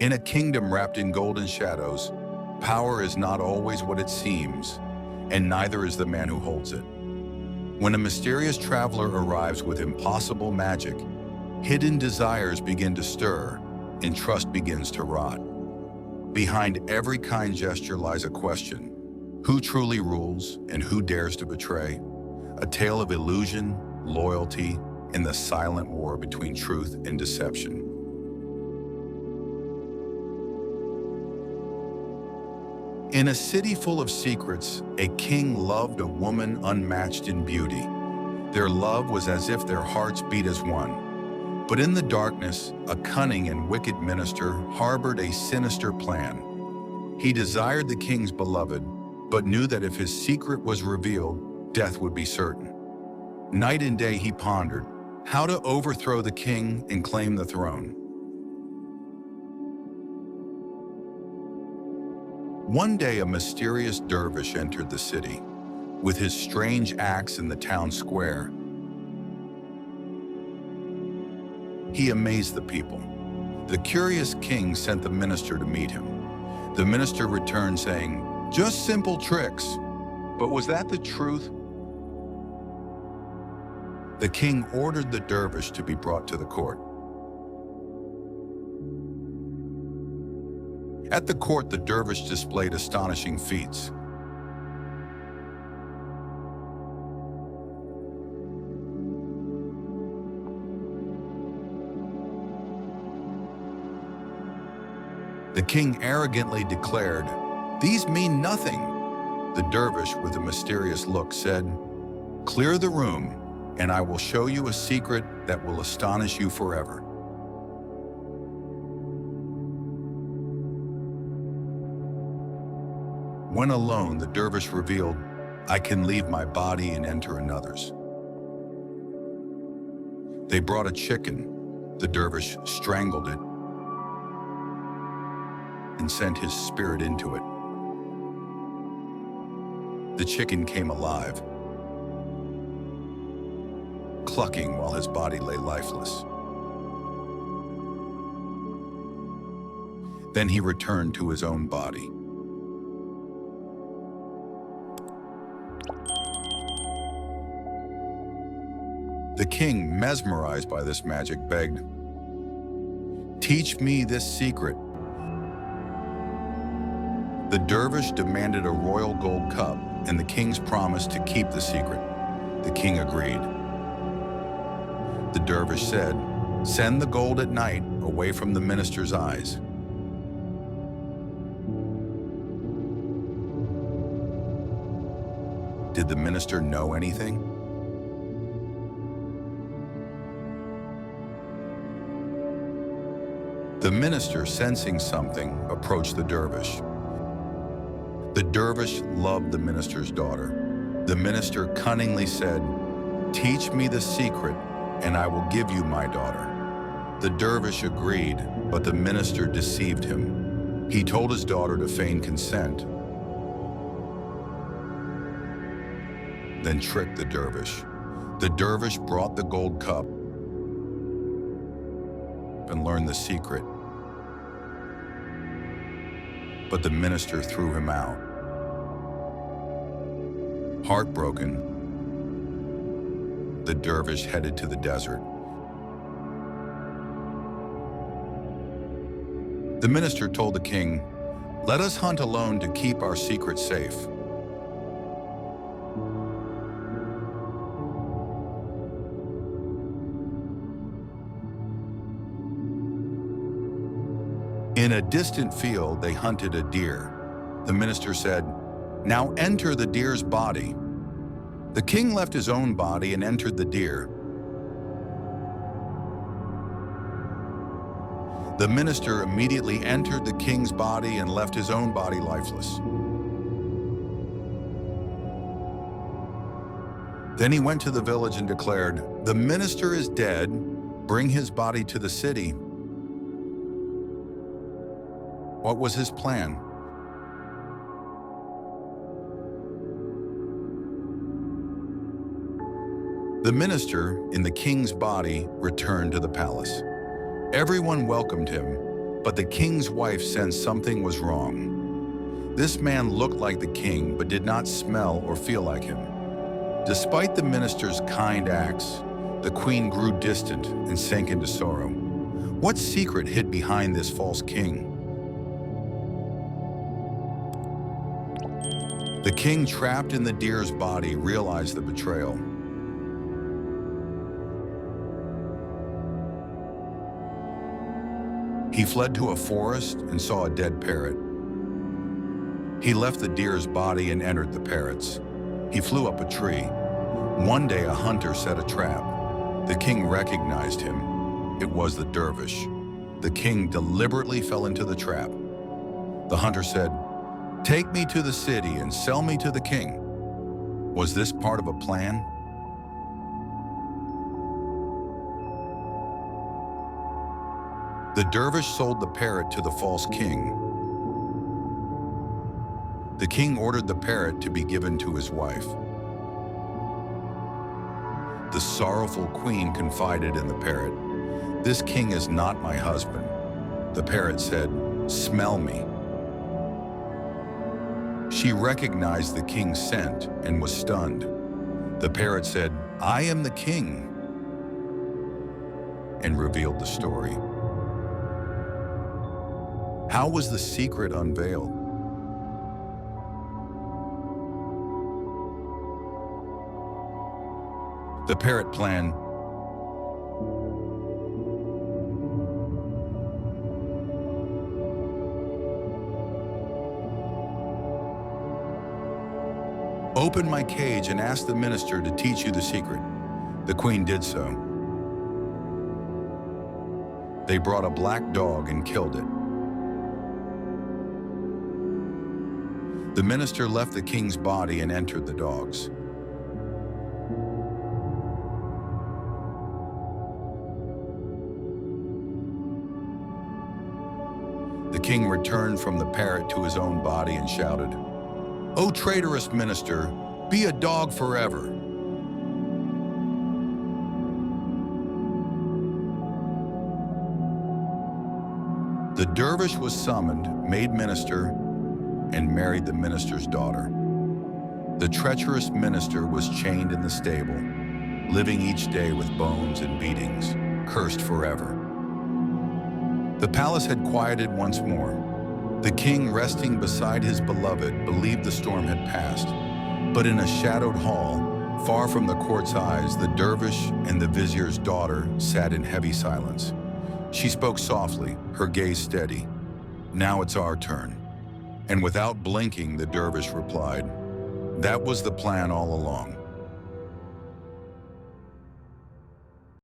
In a kingdom wrapped in golden shadows, power is not always what it seems, and neither is the man who holds it. When a mysterious traveler arrives with impossible magic, hidden desires begin to stir, and trust begins to rot. Behind every kind gesture lies a question: who truly rules and who dares to betray? A tale of illusion, loyalty, and the silent war between truth and deception. In a city full of secrets, a king loved a woman unmatched in beauty. Their love was as if their hearts beat as one. But in the darkness, a cunning and wicked minister harbored a sinister plan. He desired the king's beloved, but knew that if his secret was revealed, death would be certain. Night and day he pondered how to overthrow the king and claim the throne. One day, a mysterious dervish entered the city. With his strange axe in the town square, he amazed the people. The curious king sent the minister to meet him. The minister returned saying, "Just simple tricks." But was that the truth? The king ordered the dervish to be brought to the court. At the court, the dervish displayed astonishing feats. The king arrogantly declared, "These mean nothing." The dervish, with a mysterious look, said, "Clear the room, and I will show you a secret that will astonish you forever." When alone, the dervish revealed, "I can leave my body and enter another's." They brought a chicken. The dervish strangled it and sent his spirit into it. The chicken came alive, clucking while his body lay lifeless. Then he returned to his own body. The king, mesmerized by this magic, begged, "Teach me this secret." The dervish demanded a royal gold cup and the king's promise to keep the secret. The king agreed. The dervish said, "Send the gold at night, away from the minister's eyes." Did the minister know anything? The minister, sensing something, approached the dervish. The dervish loved the minister's daughter. The minister cunningly said, "Teach me the secret, and I will give you my daughter." The dervish agreed, but the minister deceived him. He told his daughter to feign consent, then tricked the dervish. The dervish brought the gold cup and learned the secret. But the minister threw him out. Heartbroken, the dervish headed to the desert. The minister told the king, "Let us hunt alone to keep our secret safe." In a distant field, they hunted a deer. The minister said, "Now enter the deer's body." The king left his own body and entered the deer. The minister immediately entered the king's body and left his own body lifeless. Then he went to the village and declared, "The minister is dead. Bring his body to the city." What was his plan? The minister, in the king's body, returned to the palace. Everyone welcomed him, But the king's wife sensed something was wrong. This man looked like the king, but did not smell or feel like him. Despite the minister's kind acts, the queen grew distant and sank into sorrow. What secret hid behind this false king? The king, trapped in the deer's body, realized the betrayal. He fled to a forest and saw a dead parrot. He left the deer's body and entered the parrot's. He flew up a tree. One day a hunter set a trap. The king recognized him. It was the dervish. The king deliberately fell into the trap. The hunter said, "Take me to the city and sell me to the king." Was this part of a plan? The dervish sold the parrot to the false king. The king ordered the parrot to be given to his wife. The sorrowful queen confided in the parrot, "This king is not my husband." The parrot said, "Smell me." She recognized the king's scent and was stunned. The parrot said, "I am the king," and revealed the story. How was the secret unveiled? The parrot plan. "Open my cage and ask the minister to teach you the secret." The queen did so. They brought a black dog and killed it. The minister left the king's body and entered the dog's. The king returned from the parrot to his own body and shouted, "O traitorous minister, be a dog forever." The dervish was summoned, made minister, and married the minister's daughter. The treacherous minister was chained in the stable, living each day with bones and beatings, cursed forever. The palace had quieted once more. The king, resting beside his beloved, believed the storm had passed. But in a shadowed hall, far from the court's eyes, the dervish and the vizier's daughter sat in heavy silence. She spoke softly, her gaze steady. "Now it's our turn." And without blinking, the dervish replied, "That was the plan all along.